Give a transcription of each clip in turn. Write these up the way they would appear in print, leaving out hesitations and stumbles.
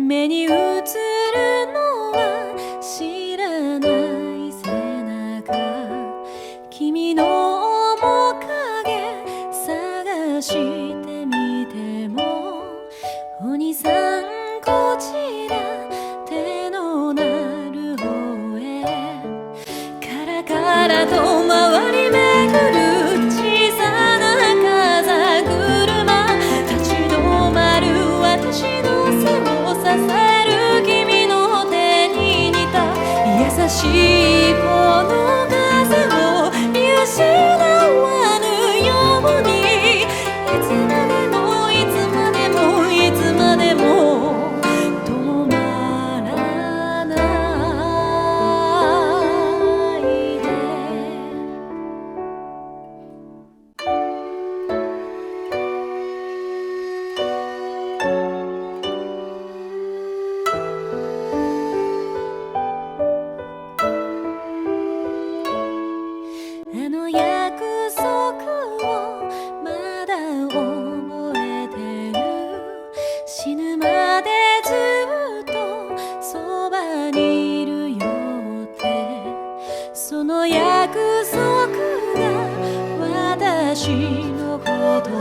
目に映るのは知らない背中、君の面影探してみても、お兄さんこちら手のなる方へ、カラカラと回り巡る小さな風車、立ち止まる私の背を支える君の手に似た優しいこの風を見失わぬように、いつまでもいつまでもいつまでも止まらないで。あの約束をまだ覚えてる、死ぬまでずっとそばにいるよって、その約束が私のことを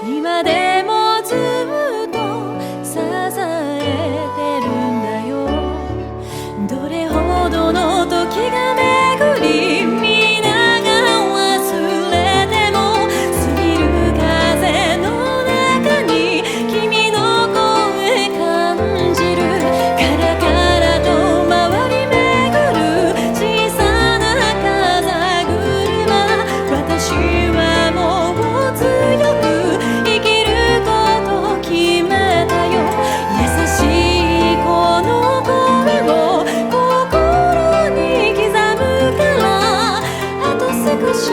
今でもずっと支えてるんだよ。どれほどの時が巡り皆が忘れても、過ぎる風の中に君の声感じる、カラカラと回り巡る小さな風車、私はもう強く生きること決めたよ。優しいこの声を心に刻むから、あと少し